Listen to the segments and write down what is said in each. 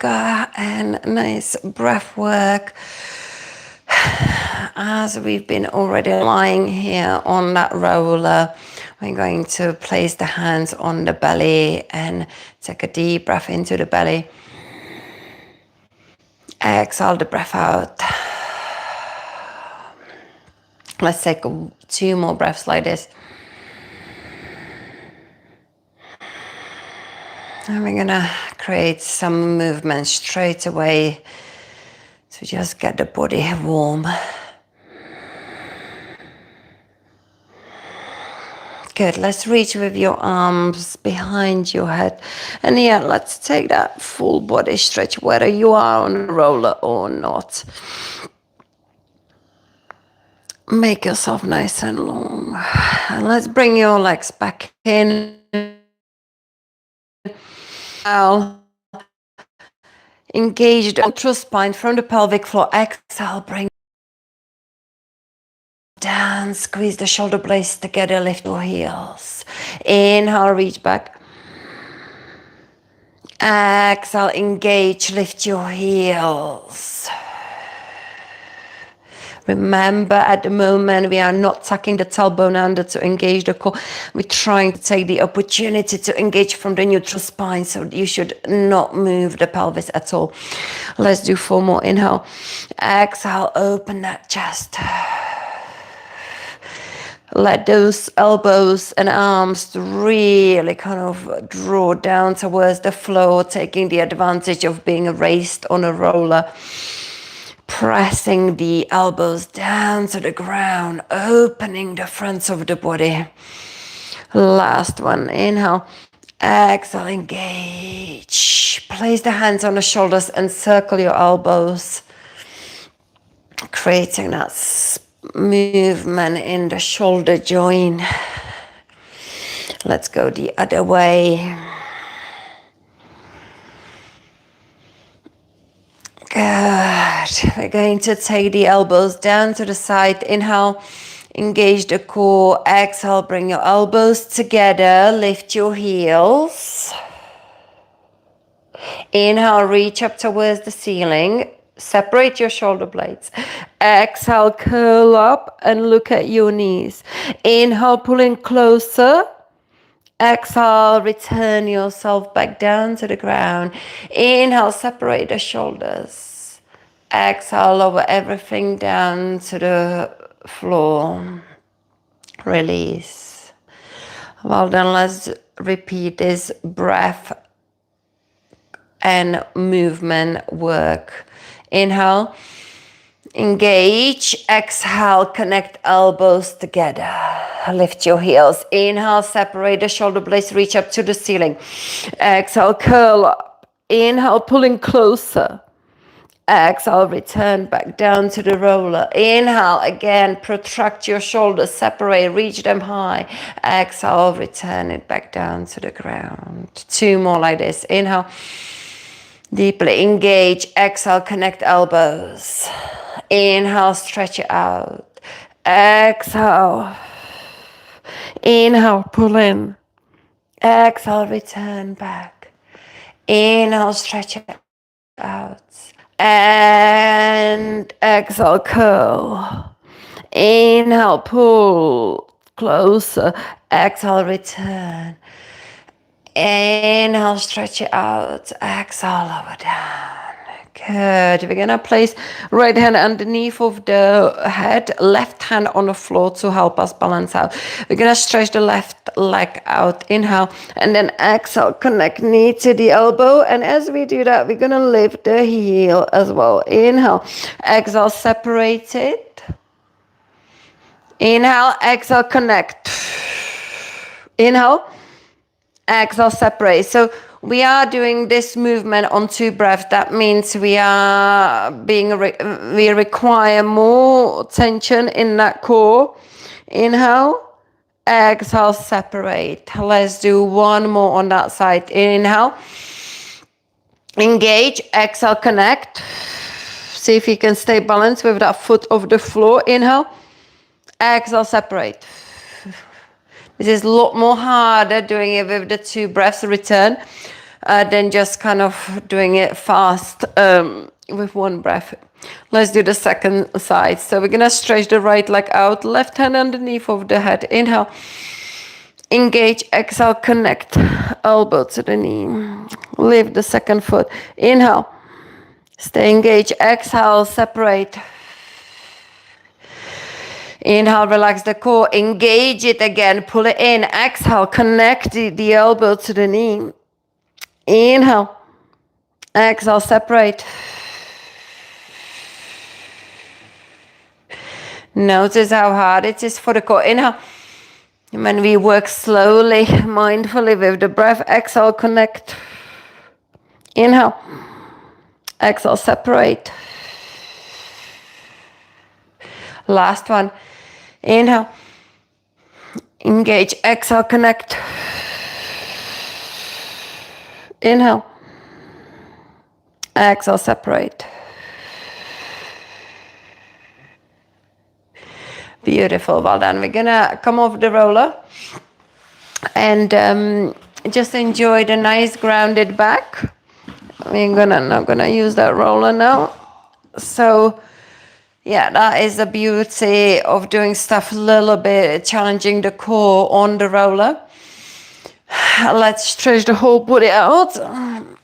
and nice breath work as we've been already lying here on that roller. We're going to place the hands on the belly and take a deep breath into the belly. Exhale the breath out. Let's take 2 more breaths like this. And we're gonna create some movement straight away to just get the body warm. Good, let's reach with your arms behind your head. And yeah, let's take that full body stretch, whether you are on a roller or not. Make yourself nice and long. And let's bring your legs back in. Now, engage the neutral spine from the pelvic floor. Exhale, bring down, squeeze the shoulder blades together, lift your heels. Inhale, reach back. Exhale, engage, lift your heels. Remember, at the moment, we are not tucking the tailbone under to engage the core. We're trying to take the opportunity to engage from the neutral spine, so you should not move the pelvis at all. Let's do 4 more. Inhale. Exhale, open that chest. Let those elbows and arms really kind of draw down towards the floor, taking the advantage of being raised on a roller. Pressing the elbows down to the ground, opening the fronts of the body. Last one, inhale. Exhale, engage. Place the hands on the shoulders and circle your elbows, creating that movement in the shoulder joint. Let's go the other way. Good. We're going to take the elbows down to the side. Inhale, engage the core. Exhale, bring your elbows together. Lift your heels. Inhale, reach up towards the ceiling. Separate your shoulder blades. Exhale, curl up and look at your knees. Inhale, pull in closer. Exhale, return yourself back down to the ground. Inhale, separate the shoulders. Exhale, lower everything down to the floor. Release. Well then, let's repeat this breath and movement work. Inhale, engage. Exhale, connect elbows together. Lift your heels. Inhale, separate the shoulder blades, reach up to the ceiling. Exhale, curl up. Inhale, pulling closer. Exhale, return back down to the roller. Inhale, again, protract your shoulders, separate, reach them high. Exhale, return it back down to the ground. 2 more like this. Inhale, deeply engage. Exhale, connect elbows. Inhale, stretch it out. Exhale. Inhale, pull in. Exhale, return back. Inhale, stretch it out. And exhale, curl. Inhale, pull closer. Exhale, return. Inhale, stretch it out. Exhale, lower down. Good. We're going to place right hand underneath of the head, left hand on the floor to help us balance out. We're going to stretch the left leg out. Inhale. And then exhale, connect knee to the elbow. And as we do that, we're going to lift the heel as well. Inhale. Exhale, separate it. Inhale. Exhale, connect. Inhale. Exhale, separate. So we are doing this movement on 2 breaths. That means we require more tension in that core. Inhale, exhale, separate. Let's do 1 more on that side. Inhale, engage, exhale, connect. See if you can stay balanced with that foot off the floor. Inhale, exhale, separate. This is a lot more harder doing it with the 2 breaths. Return. than just kind of doing it fast with one breath. Let's do the second side. So we're gonna stretch the right leg out, left hand underneath of the head. Inhale, engage, exhale, connect, elbow to the knee. Lift the second foot. Inhale, stay engaged, exhale, separate. Inhale, relax the core, engage it again, pull it in, exhale, connect the elbow to the knee. Inhale, exhale, separate. Notice how hard it is for the core. Inhale. And when we work slowly, mindfully with the breath, exhale, connect. Inhale, exhale, separate. Last one. Inhale, engage, exhale, connect. Inhale, exhale, separate. Beautiful, well done. We're gonna come off the roller and just enjoy the nice grounded back. We're not gonna use that roller now. So yeah, that is the beauty of doing stuff a little bit, challenging the core on the roller. Let's stretch the whole body out. I'm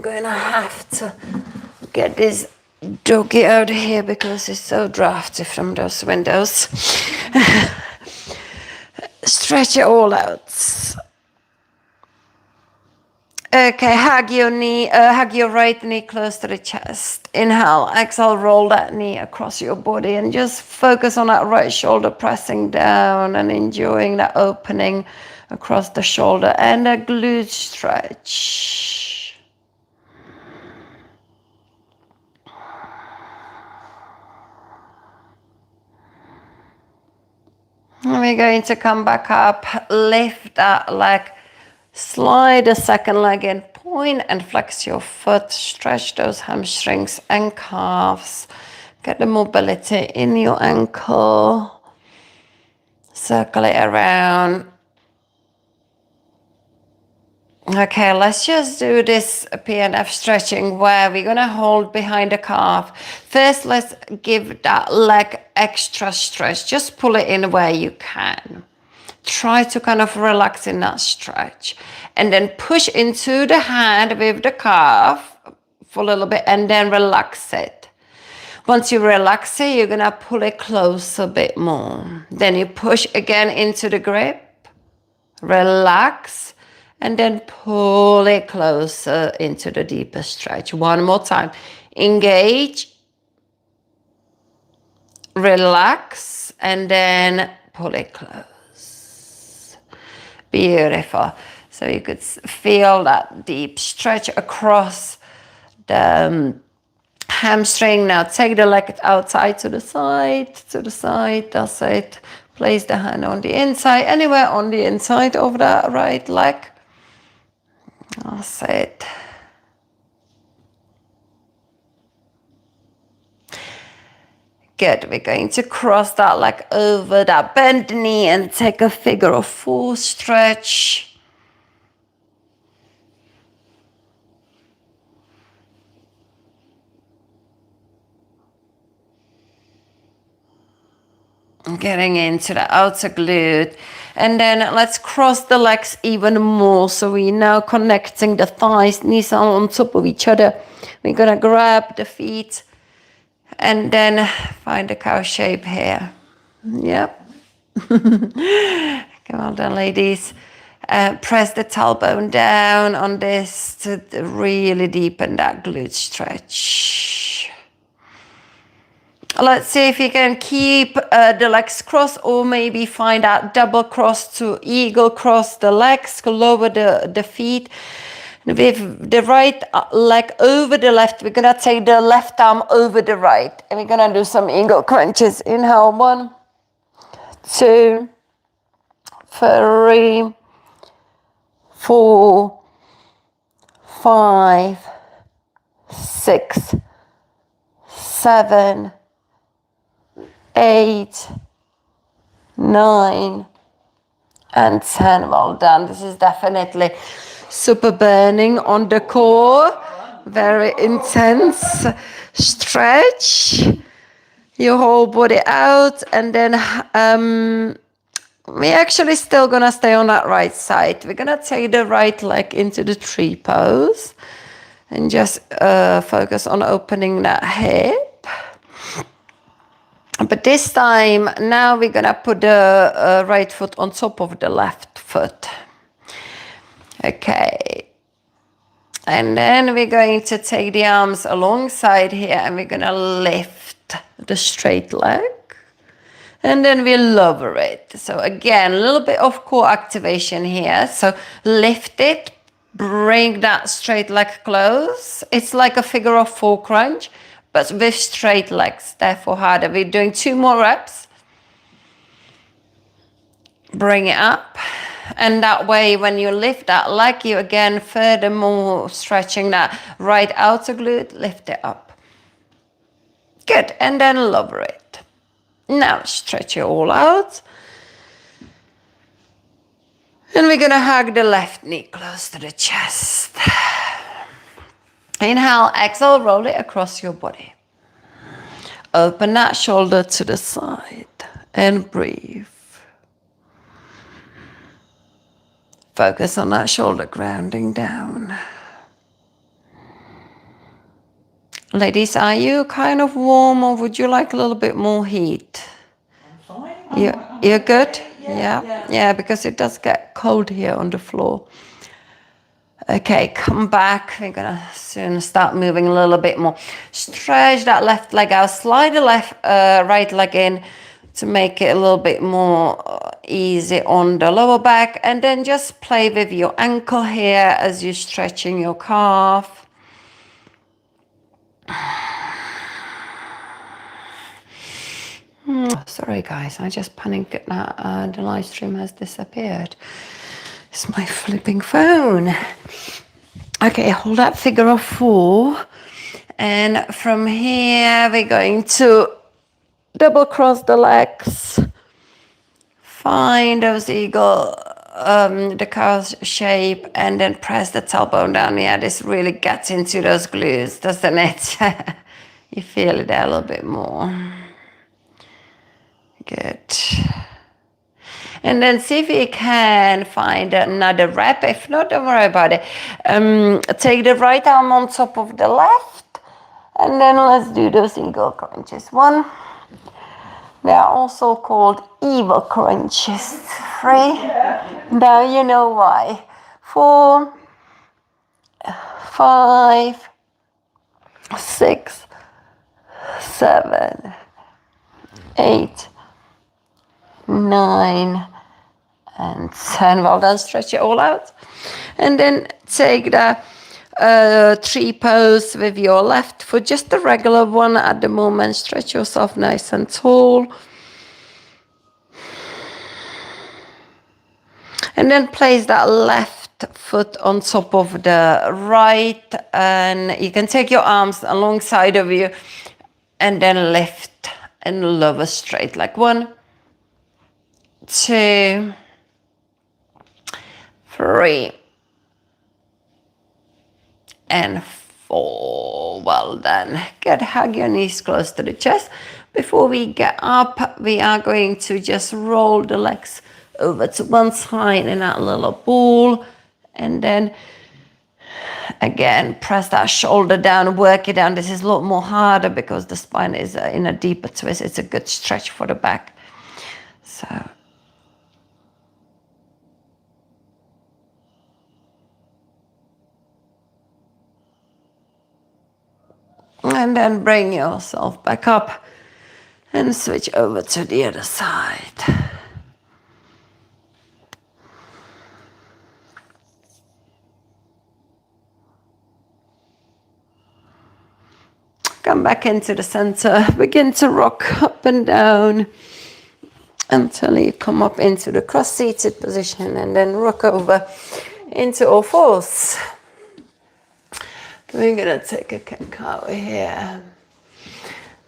gonna have to get this doggy out here because it's so drafty from those windows. Stretch it all out. Okay, hug your right knee close to the chest. Inhale, exhale, roll that knee across your body and just focus on that right shoulder pressing down and enjoying that opening across the shoulder and a glute stretch. And we're going to come back up, lift that leg, slide the second leg in, point and flex your foot, stretch those hamstrings and calves. Get the mobility in your ankle. Circle it around. Okay, let's just do this PNF stretching where we're gonna hold behind the calf. First, let's give that leg extra stretch. Just pull it in where you can. Try to kind of relax in that stretch. And then push into the hand with the calf for a little bit and then relax it. Once you relax it, you're gonna pull it close a bit more. Then you push again into the grip, relax, and then pull it closer into the deeper stretch. One more time. Engage, relax, and then pull it close. Beautiful. So you could feel that deep stretch across the hamstring. Now take the leg outside to the side, that's it. Place the hand on the inside, anywhere on the inside of that right leg. That's it. Good. We're going to cross that leg over that bent knee and take a figure of four stretch. Getting into the outer glute. And then let's cross the legs even more. So we're now connecting the thighs, knees are on top of each other. We're gonna grab the feet and then find a cow shape here. Yep. Come on then, ladies. Press the tailbone down on this to really deepen that glute stretch. Let's see if you can keep the legs crossed or maybe find out double cross to eagle cross the legs, lower the feet. With the right leg over the left, we're gonna take the left arm over the right and we're gonna do some eagle crunches. Inhale, 1, 2, 3, 4, 5, 6, 7, 8, 9, and 10. Well done. This is definitely super burning on the core, very intense stretch your whole body out, and then we're actually still gonna stay on that right side. We're gonna take the right leg into the tree pose and just focus on opening that hip. But this time, now we're gonna put the right foot on top of the left foot. Okay. And then we're going to take the arms alongside here and we're gonna lift the straight leg. And then we lower it. So again, a little bit of core activation here. So lift it, bring that straight leg close. It's like a figure of 4 crunch, but with straight legs, therefore harder. We're doing 2 more reps. Bring it up. And that way, when you lift that leg, you again furthermore stretching that right outer glute, lift it up. Good, and then lower it. Now stretch it all out. And we're gonna hug the left knee close to the chest. Inhale, exhale, roll it across your body. Open that shoulder to the side and breathe. Focus on that shoulder grounding down. Ladies, are you kind of warm or would you like a little bit more heat? I'm fine. You're good? Yeah, because it does get cold here on the floor. Okay, come back. We're gonna soon start moving a little bit more. Stretch that left leg out. Slide the right leg in to make it a little bit more easy on the lower back. And then just play with your ankle here as you're stretching your calf. Sorry guys, I just panicked that the live stream has disappeared. It's my flipping phone. Okay, hold that figure of 4. And from here, we're going to double cross the legs. Find those eagle, the cow shape, and then press the tailbone down. Yeah, this really gets into those glutes, doesn't it? You feel it there a little bit more. Good. And then see if you can find another rep. If not, don't worry about it. Take the right arm on top of the left. And then let's do those eagle crunches. 1. They are also called evil crunches. 3. Now you know why. 4. 5. 6. 7. 8. 9 and 10. Well done. Stretch it all out. And then take the tree pose with your left foot, just the regular one at the moment. Stretch yourself nice and tall. And then place that left foot on top of the right. And you can take your arms alongside of you and then lift and lower straight like 1, 2, 3, and 4. Well done. Good. Hug your knees close to the chest. Before we get up, we are going to just roll the legs over to one side in that little ball. And then again, press that shoulder down, work it down. This is a lot more harder because the spine is in a deeper twist. It's a good stretch for the back. So and then bring yourself back up and switch over to the other side. Come back into the center. Begin to rock up and down until you come up into the cross-seated position and then rock over into all fours. We're gonna take a cat-cow here.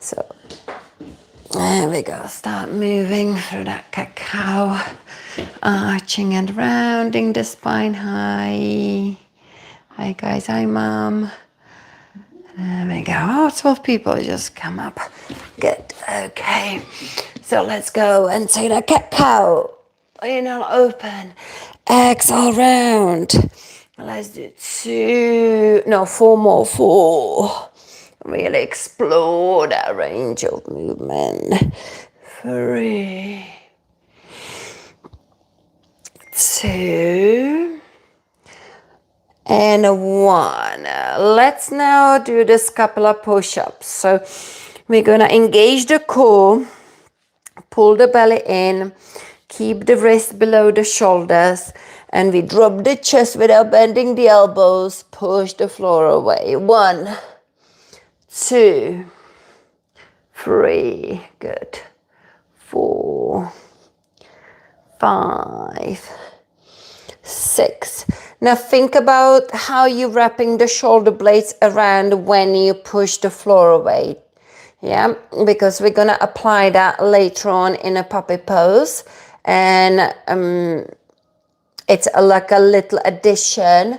So There we go. Start moving through that cacao. Arching and rounding the spine high. Hi guys, hi mom. There we go. Oh, 12 people just come up. Good. Okay. So let's go and take the cacao. Inhale, open. Exhale, round. Let's do 4 more. 4. Really explore that range of movement. 3, 2, and 1. Let's now do this couple of push-ups. So we're gonna engage the core, pull the belly in, keep the wrist below the shoulders, and we drop the chest without bending the elbows, push the floor away. 1, 2, 3, good. 4, 5, 6. Now think about how you're wrapping the shoulder blades around when you push the floor away. Yeah, because we're gonna apply that later on in a puppy pose, and it's like a little addition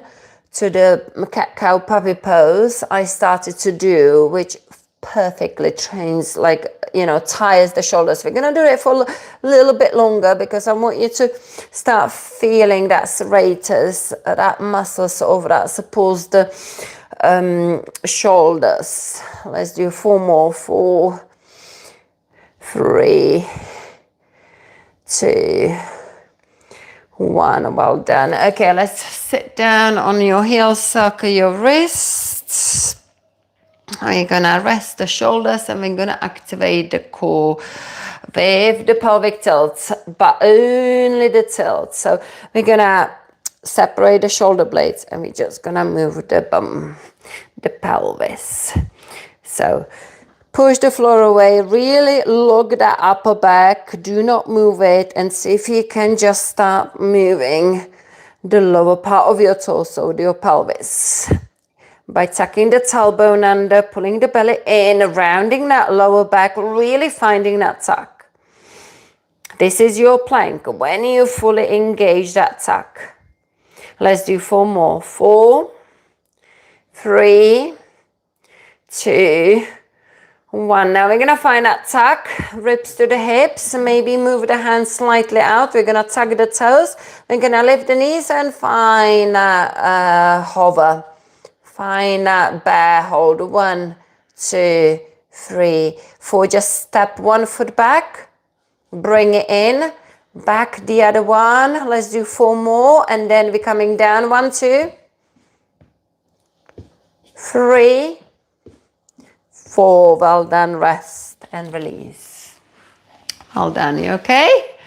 to the cat-cow puppy pose I started to do, which perfectly trains, tires the shoulders. We're gonna do it for a little bit longer because I want you to start feeling that serratus, that muscles over that supports the shoulders. Let's do 4 more. 4, 3, 2, 1. Well done. Okay, let's sit down on your heels, circle your wrists. You're gonna rest the shoulders and we're gonna activate the core with the pelvic tilt, but only the tilt. So we're gonna separate the shoulder blades and we're just gonna move the bum, the pelvis. So push the floor away, really lock that upper back, do not move it, and see if you can just start moving the lower part of your torso, your pelvis. By tucking the tailbone under, pulling the belly in, rounding that lower back, really finding that tuck. This is your plank when you fully engage that tuck. Let's do 4 more. 4, 3, 2, 1. Now we're gonna find that tuck, ribs to the hips, maybe move the hands slightly out. We're gonna tuck the toes. We're gonna lift the knees and find hover. Find that bear hold. 1, 2, 3, 4. Just step 1 foot back. Bring it in. Back the other one. Let's do 4 more. And then we're coming down. 1, 2, 3, 4. Well done. Rest and release. Well done. You okay?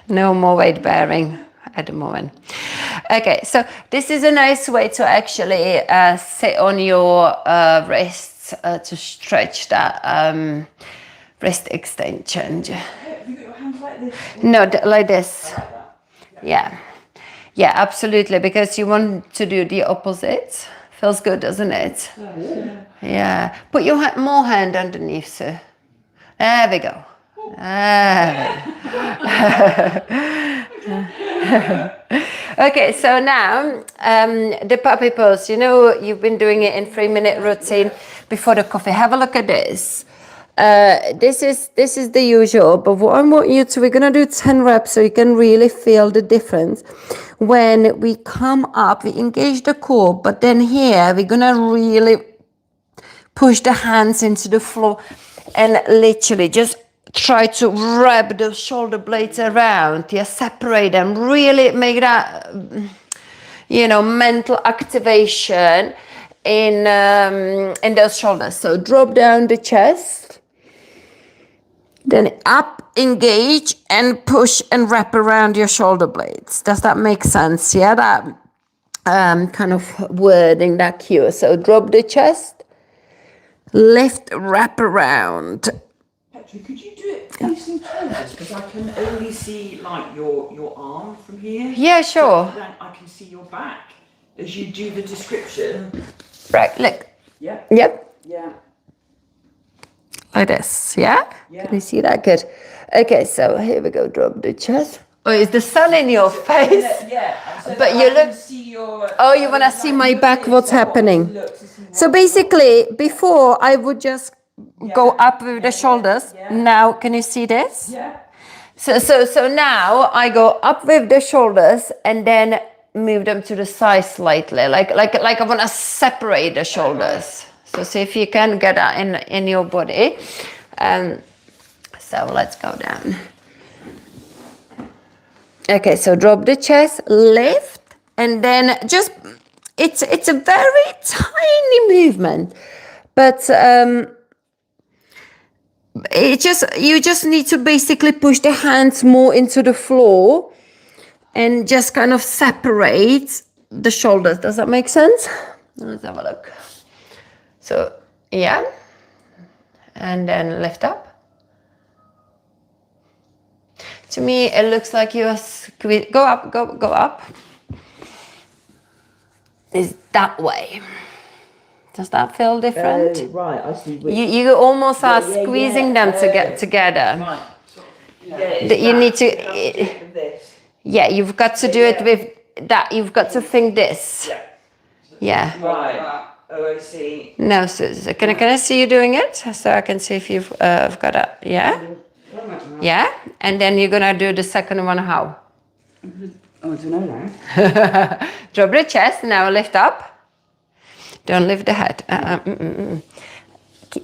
No more weight bearing at the moment. Okay, so this is a nice way to actually sit on your wrists to stretch that wrist extension. Have you got your hands like this? No, like this. Like that. Yeah. Yeah, absolutely, because you want to do the opposite. Feels good, doesn't it? Yeah. Put your more hand underneath, sir. There we go. Okay, so now the puppy pose. You know, you've been doing it in 3-minute routine before the coffee. Have a look at this. This is the usual, but what I want you to, we're gonna do 10 reps so you can really feel the difference. When we come up, we engage the core, but then here we're gonna really push the hands into the floor and literally just try to wrap the shoulder blades around. Yeah, separate them. Really make that, mental activation in those shoulders. So drop down the chest, then up, engage, and push and wrap around your shoulder blades. Does that make sense? Yeah, that kind of wording, that cue. So drop the chest, lift, wrap around. Petra, could you do it facing towards us? Because I can only see like your arm from here. Yeah, sure. So then I can see your back as you do the description. Right, look. Yeah. Yep. Yeah. like this, yeah? Yeah. Can you see that? Good. Okay, so here we go, drop the chest. Oh, is the sun in your face? Yeah. So But that you I can look- see your, Oh, you want to see my back, what's happening? So basically, before I would just go up with the shoulders. yeah. Now, can you see this? Yeah. So now I go up with the shoulders and then move them to the side slightly, like I want to separate the shoulders. So see if you can get that in your body. So let's go down. Okay, so drop the chest, lift, and then just it's a very tiny movement, but you just need to basically push the hands more into the floor and just kind of separate the shoulders. Does that make sense? Let's have a look. So yeah, and then lift up. To me, it looks like you are go up, go up. Is that way. Does that feel different? Right, I see. You almost are squeezing them to get together. Right. You need to. This. Yeah, you've got to do it with that. You've got to think this. Yeah. Yeah. Right. Oh, I see. No, so can I see you doing it so I can see if you've got it? Yeah. Yeah, and then you're gonna do the second one. How? Oh, I don't know now. Drop the chest. Now lift up. Don't lift the head.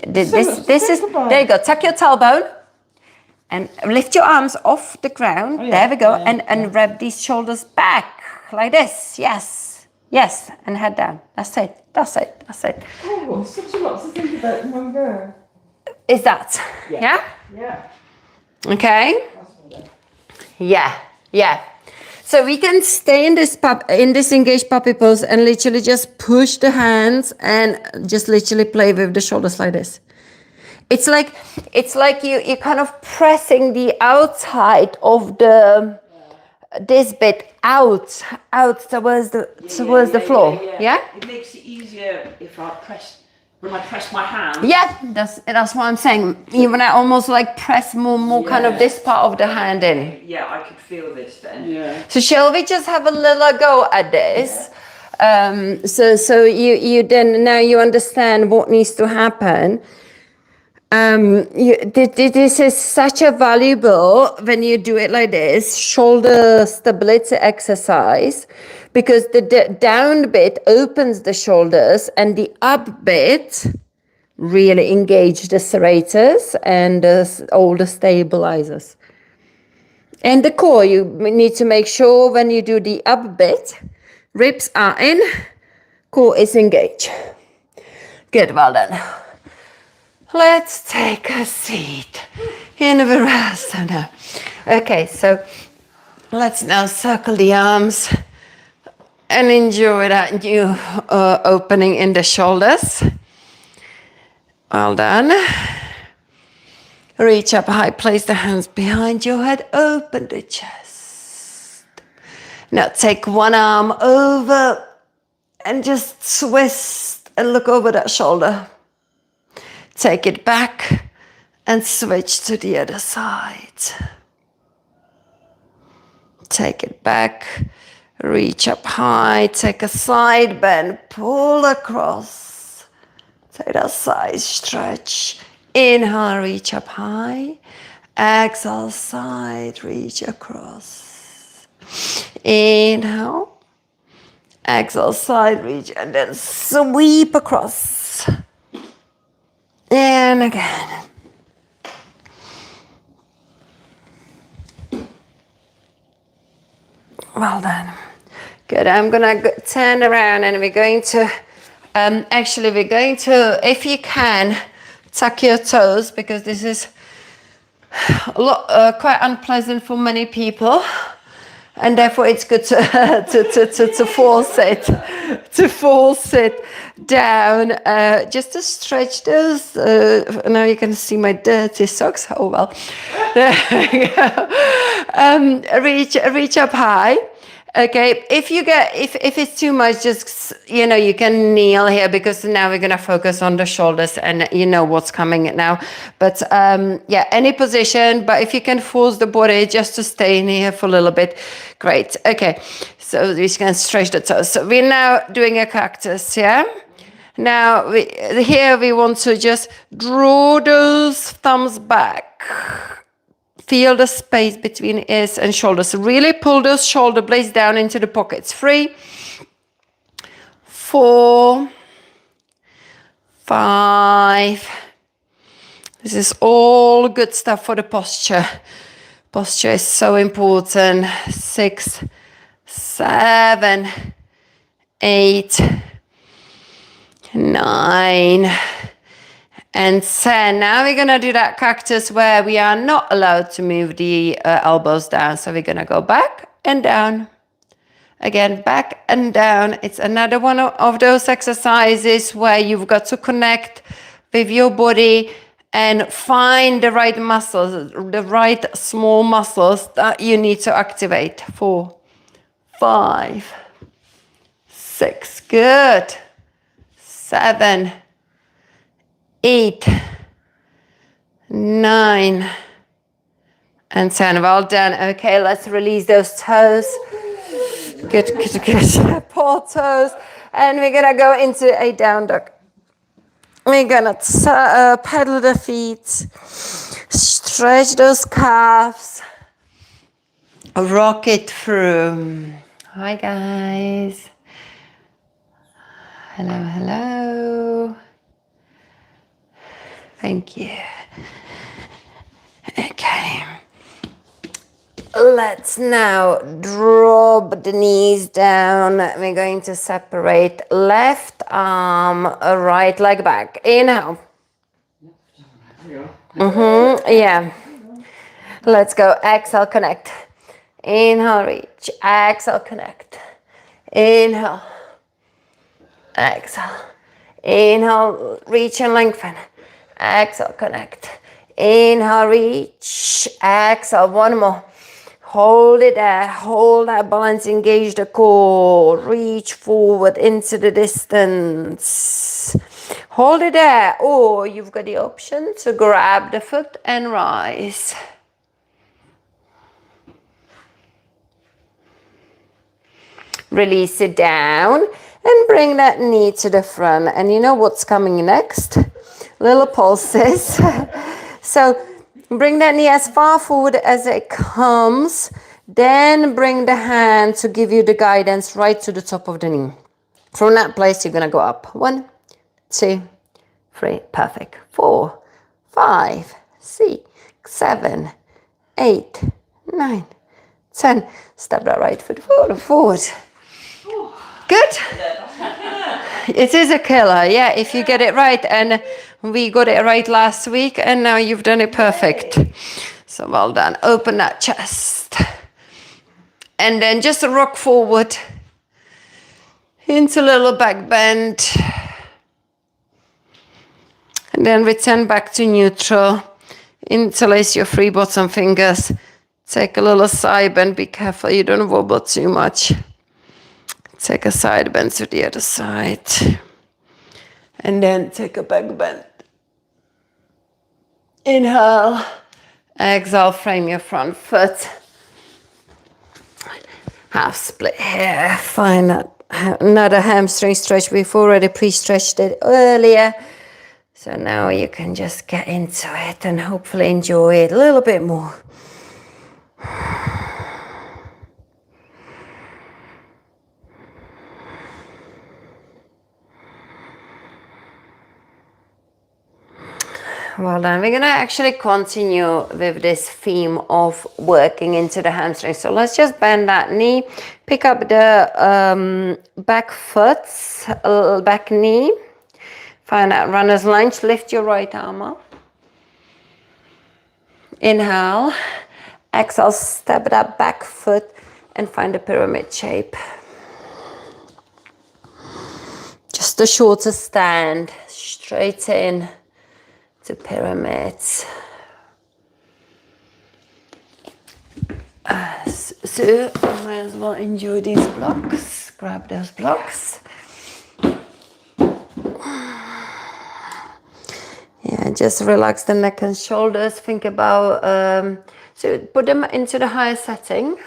This is there. You go. Tuck your tailbone and lift your arms off the ground. There we go. And wrap these shoulders back like this. Yes, and head down. That's it. Oh, such a lot to think about in one go. Is that? Yeah. Yeah. Okay. Yeah. So we can stay in this engaged puppy pose and literally just push the hands and just literally play with the shoulders like this. It's like you're kind of pressing the outside of this bit out towards the floor. Yeah. It makes it easier if when I press my hand. Yeah, that's what I'm saying. Even I almost like press more kind of this part of the hand in. Yeah, I could feel this then. Yeah. So shall we just have a little go at this? So you then now you understand what needs to happen. This is such a valuable when you do it like this shoulder stability exercise, because the down bit opens the shoulders and the up bit really engage the serrators and all the stabilizers. And the core, you need to make sure when you do the up bit, ribs are in, core is engaged. Good, well done. Let's take a seat in Virasana. Okay, so let's now circle the arms and enjoy that new opening in the shoulders. Well done. Reach up high, place the hands behind your head, open the chest. Now take one arm over and just twist and look over that shoulder. Take it back and switch to the other side. Take it back, reach up high, take a side bend, pull across. Take that side stretch. Inhale, reach up high. Exhale, side, reach across. Inhale. Exhale, side, reach, and then sweep across. And again. Well done. Good. I'm gonna turn around and we're going to, if you can, tuck your toes, because this is quite unpleasant for many people. And therefore it's good to force it down, just to stretch those. Now you can see my dirty socks. Oh well. There we go. Reach up high. Okay, if it's too much, just, you can kneel here, because now we're gonna focus on the shoulders, and you know what's coming now. But yeah, any position, but if you can force the body just to stay in here for a little bit, great. Okay, so we can stretch the toes. So we're now doing a cactus, yeah? Now here we want to just draw those thumbs back. Feel the space between ears and shoulders. Really pull those shoulder blades down into the pockets. 3, 4, 5. This is all good stuff for the posture. Posture is so important. 6, 7, 8, 9, and 10. Now we're going to do that cactus where we are not allowed to move the elbows down. So we're going to go back and down. Again, back and down. It's another one of those exercises where you've got to connect with your body and find the right muscles, the right small muscles that you need to activate. 4, 5, 6. Good. 7, 8, 9, and 10. Well done. Okay, let's release those toes. Good. Paw toes. And we're going to go into a down dog. We're going to pedal the feet. Stretch those calves. Rock it through. Hi, guys. Hello. Thank you. Okay. Let's now drop the knees down. We're going to separate left arm, right leg back. Inhale. Yeah. Let's go. Exhale, connect. Inhale, reach. Exhale, connect. Inhale. Exhale. Inhale, reach and lengthen. Exhale, connect. Inhale, reach. Exhale, one more. Hold it there. Hold that balance. Engage the core. Reach forward into the distance. Hold it there. Or you've got the option to grab the foot and rise. Release it down and bring that knee to the front. And you know what's coming next? Little pulses. So bring that knee as far forward as it comes. Then bring the hand to give you the guidance right to the top of the knee. From that place, you're going to go up. 1, 2, 3. Perfect. 4, 5, 6, 7, 8, 9, 10. Step that right foot forward. Good. It is a killer, yeah, if you get it right. And we got it right last week, and now you've done it perfect. So well done. Open that chest. And then just rock forward into a little back bend. And then return back to neutral. Interlace your free bottom fingers. Take a little side bend. Be careful you don't wobble too much. Take a side bend to the other side. And then take a back bend. Inhale. Exhale, frame your front foot. Half split here. Find that another hamstring stretch. We've already pre-stretched it earlier. So now you can just get into it and hopefully enjoy it a little bit more. Well done. We're going to actually continue with this theme of working into the hamstring. So let's just bend that knee, pick up the back foot, back knee. Find that runner's lunge. Lift your right arm up. Inhale. Exhale, step that back foot and find a pyramid shape. Just a shorter stand. Straight in. To pyramids. So I might as well enjoy these blocks. Grab those blocks. Yeah, just relax the neck and shoulders. Think about, so put them into the higher setting,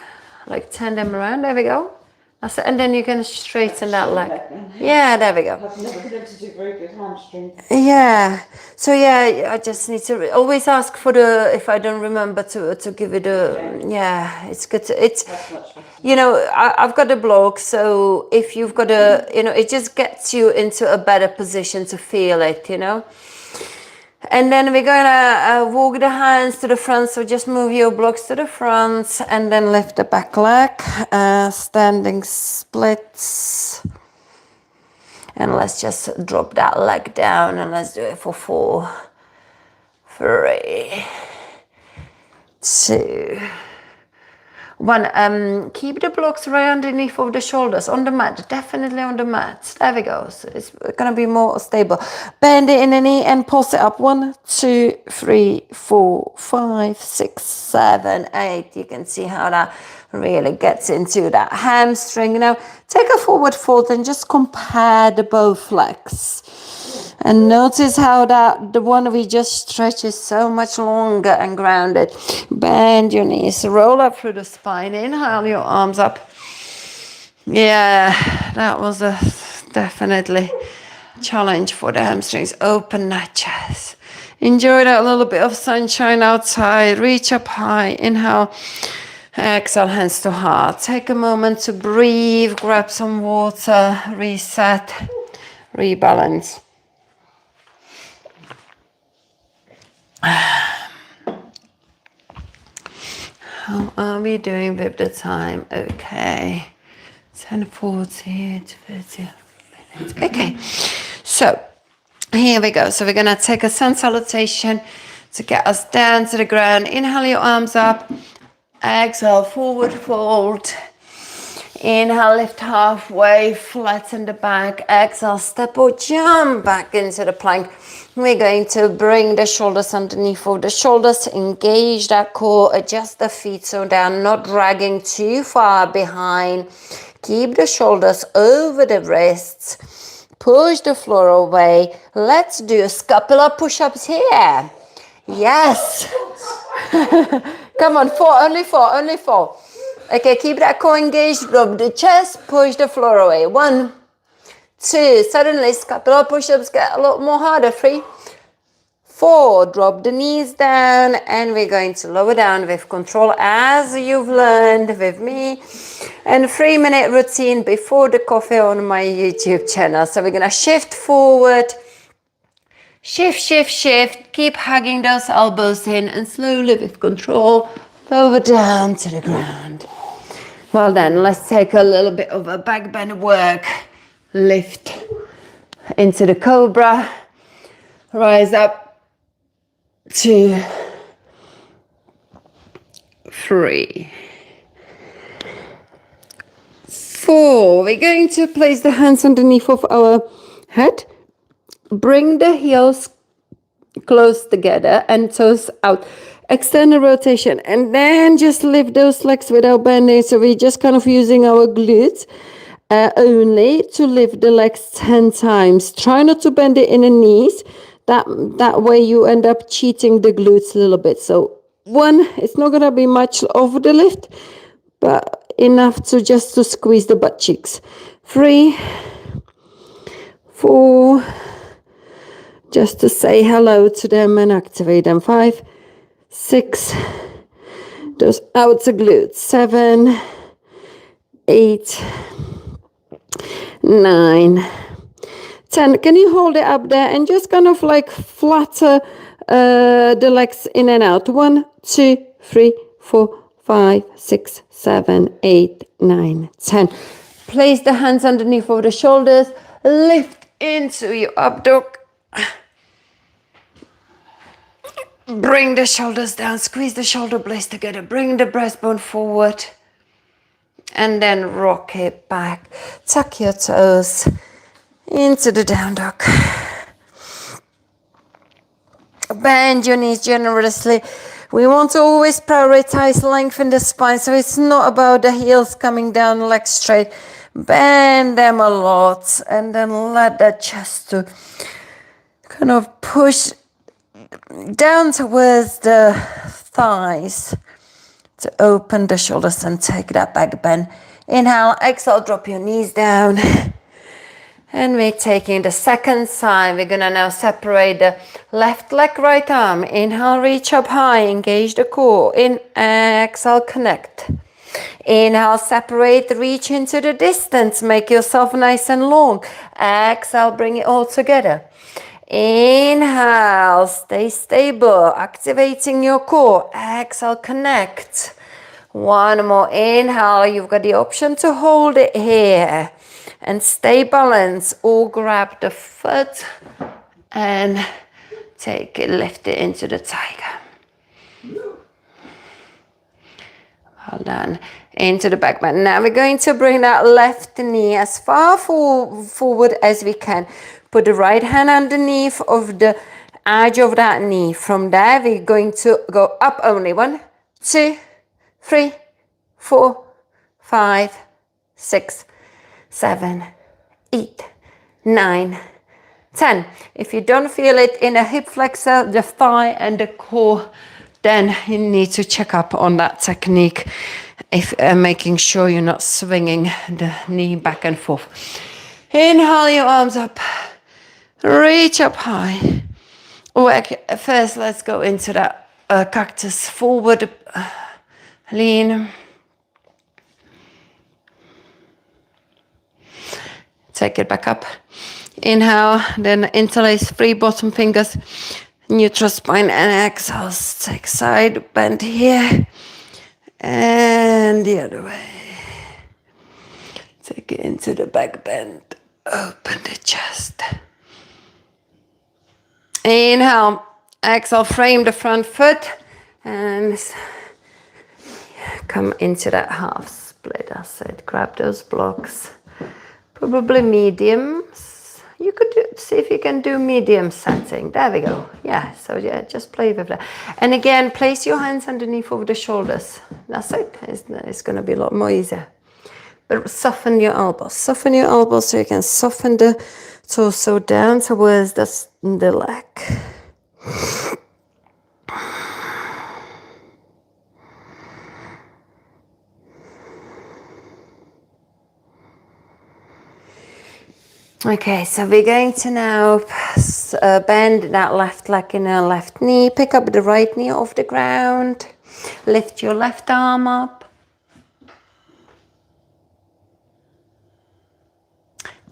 like turn them around. There we go. That's it. And then you can straighten that leg. Yeah, there we go. I've never been able to do very good hamstring. Yeah. So yeah, I just need to always ask for the, if I don't remember to give it a, yeah, it's good to, it's, you know, I've got a block, so if you've got a, you know, it just gets you into a better position to feel it, you know. And then we're gonna walk the hands to the front, so just move your blocks to the front and then lift the back leg, standing splits. And let's just drop that leg down and let's do it for 4, 3, 2, 1. Keep the blocks right underneath of the shoulders, on the mat, definitely on the mat. There we go. So it's gonna be more stable. Bend it in the knee and pulse it up. 1, 2, 3, 4, 5, 6, 7, 8. You can see how that really gets into that hamstring. Now take a forward fold and just compare the both legs. And notice how that the one we just stretched is so much longer and grounded. Bend your knees, roll up through the spine, inhale your arms up. Yeah, that was a definitely challenge for the hamstrings. Open that chest. Enjoy that little bit of sunshine outside. Reach up high, inhale. Exhale, hands to heart. Take a moment to breathe, grab some water, reset, rebalance. How are we doing with the time? Okay, 10:40 to 30 minutes. Okay, so here we go. So we're gonna take a sun salutation to get us down to the ground. Inhale your arms up. Exhale, forward fold. Inhale, lift halfway, flatten the back. Exhale, step or jump back into the plank. We're going to bring the shoulders underneath of the shoulders, engage that core, adjust the feet so they're not dragging too far behind. Keep the shoulders over the wrists. Push the floor away. Let's do scapular push-ups here. Yes. Come on, 4, only 4, only 4. Okay, keep that core engaged, drop the chest, push the floor away. 1, 2, suddenly scapular push-ups get a lot more harder. 3, 4, drop the knees down, and we're going to lower down with control as you've learned with me. And 3-minute routine before the coffee on my YouTube channel. So we're gonna shift forward, shift, shift, shift, keep hugging those elbows in, and slowly with control, lower down to the ground. Well then, let's take a little bit of a back bend work. Lift into the cobra. Rise up. 2, 3, 4. We're going to place the hands underneath of our head. Bring the heels close together and toes out. External rotation, and then just lift those legs without bending. So we're just kind of using our glutes only to lift the legs 10 times. Try not to bend it in the knees. That way you end up cheating the glutes a little bit. So 1, it's not gonna be much of the lift, but enough to just to squeeze the butt cheeks. 3, 4, just to say hello to them and activate them. 5, 6, those outer glutes. 7, 8, 9, 10. Can you hold it up there and just kind of like flutter the legs in and out? 1, 2, 3, 4, 5, 6, 7, 8, 9, 10. Place the hands underneath of the shoulders. Lift into your up dog. Bring the shoulders down, squeeze the shoulder blades together, bring the breastbone forward, and then rock it back. Tuck your toes into the down dog. Bend your knees generously. We want to always prioritize length in the spine. So it's not about the heels coming down, legs straight. Bend them a lot and then let the chest to kind of push down towards the thighs to open the shoulders and take that back bend. Inhale, exhale, drop your knees down. And we're taking the second side. We're gonna now separate the left leg, right arm. Inhale, reach up high, engage the core. In, exhale, connect. Inhale, separate, reach into the distance. Make yourself nice and long. Exhale, bring it all together. Inhale, stay stable, activating your core. Exhale, connect. One more inhale. You've got the option to hold it here and stay balanced, or grab the foot and take it, lift it into the tiger. Well done. Into the back bend. Now we're going to bring that left knee as far forward as we can. Put the right hand underneath of the edge of that knee. From there, we're going to go up only. 1, 2, 3, 4, 5, 6, 7, 8, 9, 10. If you don't feel it in a hip flexor, the thigh and the core, then you need to check up on that technique, if making sure you're not swinging the knee back and forth. Inhale your arms up, reach up high. First, let's go into that cactus forward, lean. Take it back up. Inhale, then interlace 3 bottom fingers, neutral spine, and exhale. Take side bend here and the other way. Take it into the back bend. Open the chest. Inhale, exhale, frame the front foot and come into that half split. I said, grab those blocks. Probably mediums. You could see if you can do medium setting. There we go. Yeah, so yeah, just play with that. And again, place your hands underneath over the shoulders. That's it. It's going to be a lot more easier. But soften your elbows. Soften your elbows so you can soften the torso down towards the leg. Okay, so we're going to now bend that left leg in our left knee. Pick up the right knee off the ground. Lift your left arm up.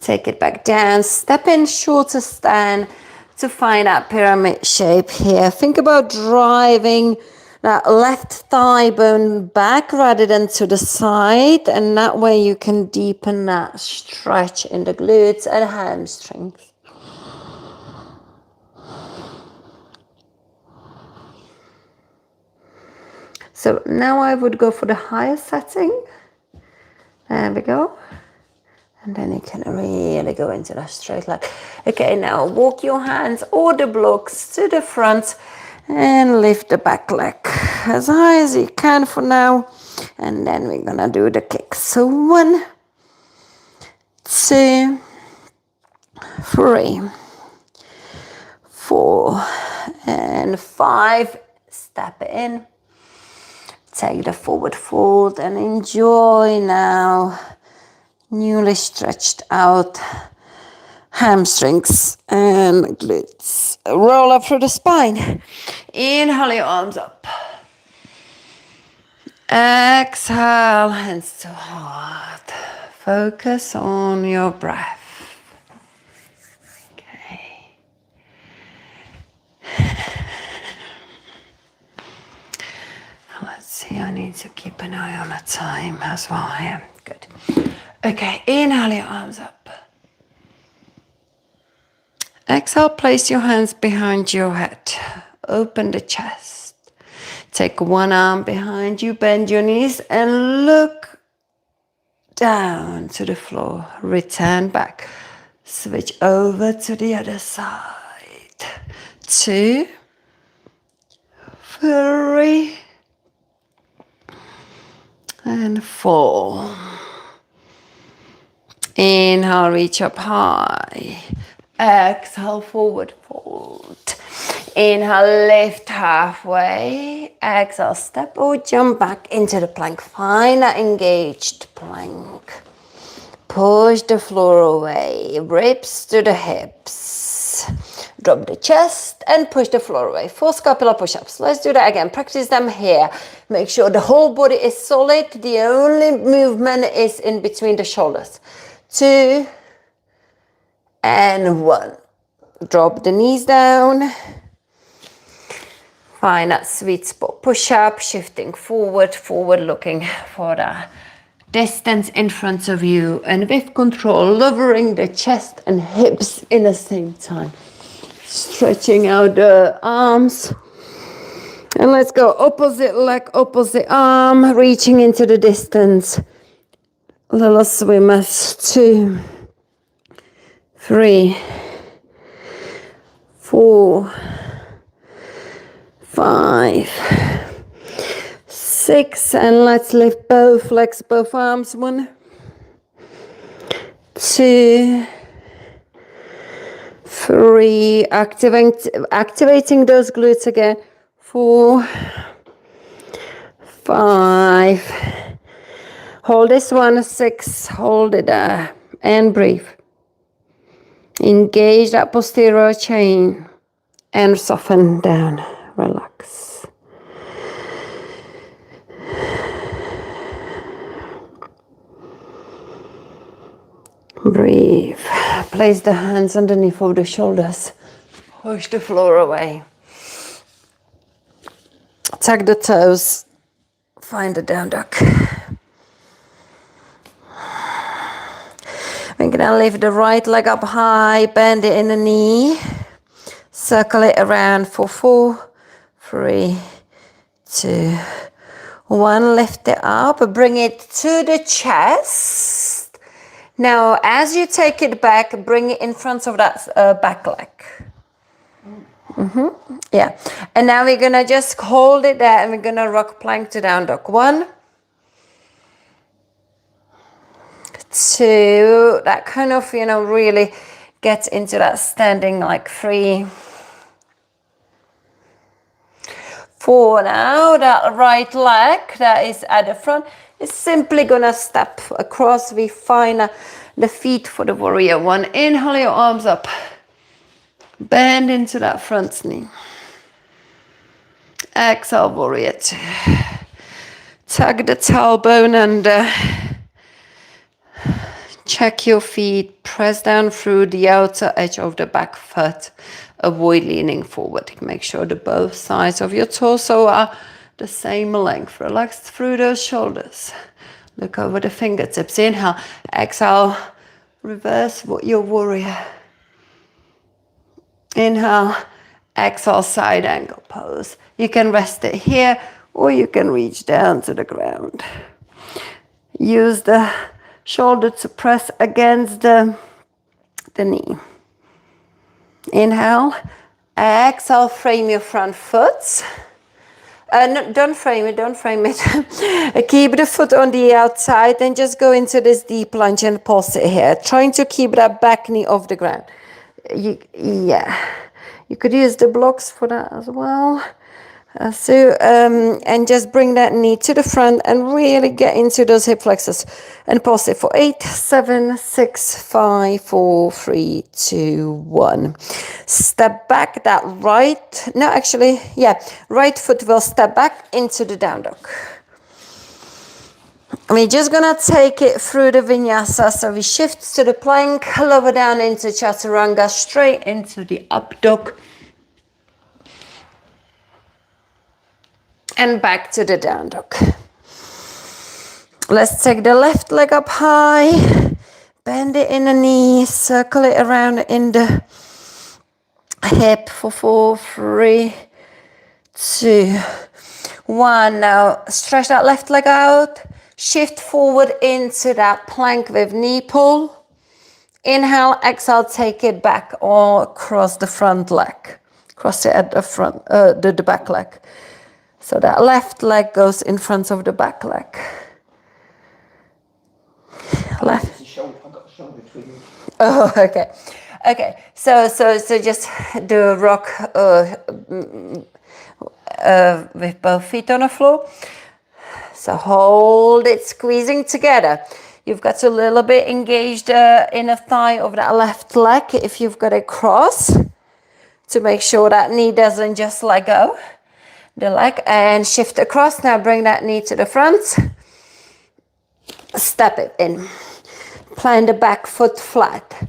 Take it back down. Step in shorter stand to find that pyramid shape here. Think about driving that left thigh bone back rather than to the side, and that way you can deepen that stretch in the glutes and hamstrings. So now I would go for the higher setting. There we go. And then you can really go into that straight leg. Okay, now walk your hands or the blocks to the front and lift the back leg as high as you can for now. And then we're gonna do the kick. So 1, 2, 3, 4, and 5. Step in. Take the forward fold and enjoy now newly stretched out hamstrings and glutes. Roll up through the spine. Inhale your arms up. Exhale, hands to heart. Focus on your breath. Okay. Let's see, I need to keep an eye on the time as well here. Good. Okay, inhale your arms up. Exhale, place your hands behind your head. Open the chest. Take one arm behind you, bend your knees and look down to the floor. Return back. Switch over to the other side. 2, 3, and 4. Inhale, reach up high. Exhale, forward fold. Inhale, lift halfway. Exhale, step or jump back into the plank. Find that engaged plank. Push the floor away. Ribs to the hips. Drop the chest and push the floor away. 4 scapular push-ups. Let's do that again. Practice them here. Make sure the whole body is solid. The only movement is in between the shoulders. 2 and 1. Drop the knees down. Find that sweet spot. Push up, shifting forward, looking for the distance in front of you. And with control, lowering the chest and hips in the same time. Stretching out the arms. And let's go opposite leg, opposite arm, reaching into the distance. Little swimmers. 2, 3, 4, 5, 6, and let's lift both legs, both arms. 1, 2, 3, activating those glutes again. 4, 5, hold this one. 6, hold it there, and breathe. Engage that posterior chain and soften down. Relax. Breathe. Place the hands underneath of the shoulders. Push the floor away. Tuck the toes. Find the down dog. We're gonna lift the right leg up high, bend it in the knee. Circle it around for 4, 3, 2, 1. Lift it up, bring it to the chest. Now, as you take it back, bring it in front of that back leg. Yeah. And now we're gonna just hold it there and we're gonna rock plank to down dog. 1, 2, that kind of, really gets into that standing like 3, 4. Now that right leg that is at the front is simply gonna step across. We find the feet for the warrior 1. Inhale your arms up. Bend into that front knee. Exhale, warrior 2. Tug the tailbone under. Check your feet. Press down through the outer edge of the back foot. Avoid leaning forward. Make sure that both sides of your torso are the same length. Relax through those shoulders. Look over the fingertips. Inhale. Exhale. Reverse your warrior. Inhale. Exhale. Side angle pose. You can rest it here or you can reach down to the ground. Use the shoulder to press against the knee. Inhale. Exhale, frame your front foot. No, don't frame it. Keep the foot on the outside and just go into this deep lunge and pulse it here. Trying to keep that back knee off the ground. You could use the blocks for that as well. And just bring that knee to the front and really get into those hip flexors and pause it for 8, 7, 6, 5, 4, 3, 2, 1. Step back. That right foot will step back into the down dog. We're just gonna take it through the vinyasa. So we shift to the plank, lower down into chaturanga, straight into the up dog. And back to the down dog. Let's take the left leg up high, bend it in the knee, circle it around in the hip for 4, 3, 2, 1. Now stretch that left leg out, shift forward into that plank with knee pull. Inhale, exhale, take it back all across the front leg. Cross it at the front, the back leg. So that left leg goes in front of the back leg. Left. I've got a shoulder twinge. Oh, okay. Okay. So just do a rock with both feet on the floor. So hold it, squeezing together. You've got a little bit engaged the inner thigh of that left leg if you've got it cross, to make sure that knee doesn't just let go the leg, and shift across. Now bring that knee to the front, step it in, plant the back foot flat,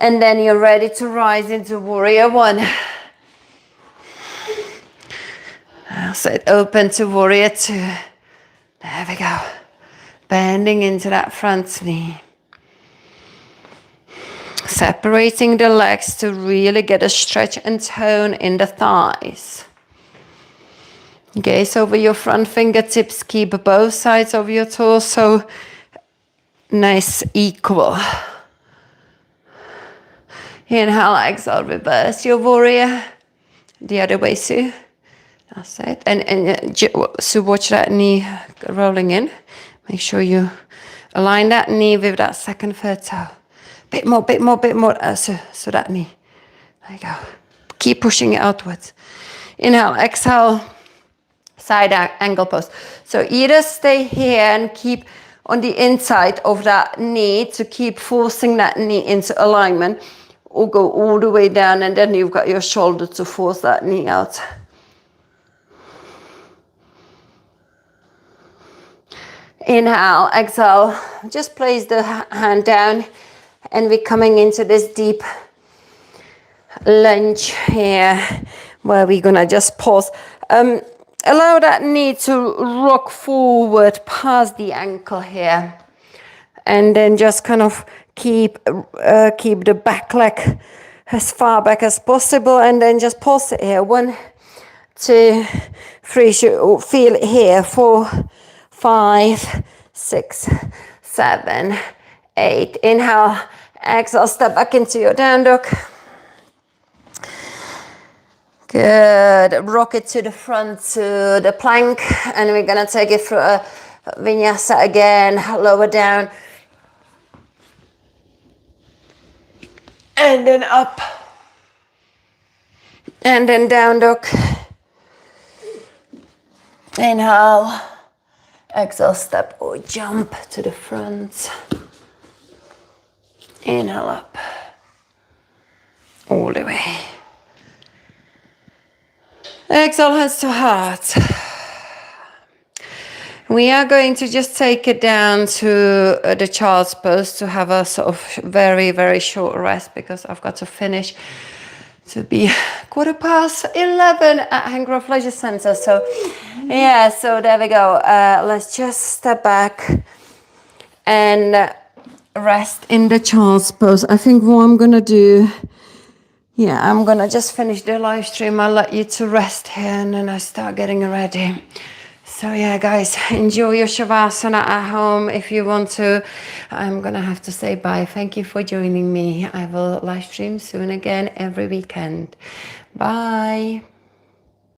and then you're ready to rise into warrior one. Now sit open to warrior two. There we go. Bending into that front knee. Separating the legs to really get a stretch and tone in the thighs. Gaze over your front fingertips. Keep both sides of your torso nice, equal. Inhale, exhale, reverse your warrior. The other way, Sue. That's it. And so watch that knee rolling in. Make sure you align that knee with that second, third toe. Bit more. So that knee. There you go. Keep pushing it outwards. Inhale, exhale, side angle pose. So either stay here and keep on the inside of that knee to keep forcing that knee into alignment, or go all the way down and then you've got your shoulder to force that knee out. Inhale, exhale, just place the hand down, and we're coming into this deep lunge here where we're gonna just pause. Allow that knee to rock forward past the ankle here, and then just kind of keep the back leg as far back as possible, and then just pause it here. 1, 2, 3. Feel it here. 4, 5, 6, 7, 8. Inhale, exhale, step back into your down dog. Good. Rock it to the front to the plank, and we're gonna take it through a vinyasa again. Lower down, and then up, and then down dog. Inhale, exhale, step or jump to the front. Inhale up, all the way. Exhale, hands to heart. We are going to just take it down to the child's pose to have a sort of very, very short rest, because I've got to finish to be 11:15 at Hangrove Leisure Centre. So yeah, so there we go. Let's just step back and rest in the child's pose. I think what I'm gonna do, I'm gonna just finish the live stream. I'll let you to rest here, and then I start getting ready. So yeah, guys, enjoy your Shavasana at home if you want to. I'm gonna have to say bye. Thank you for joining me. I will live stream soon again every weekend. Bye.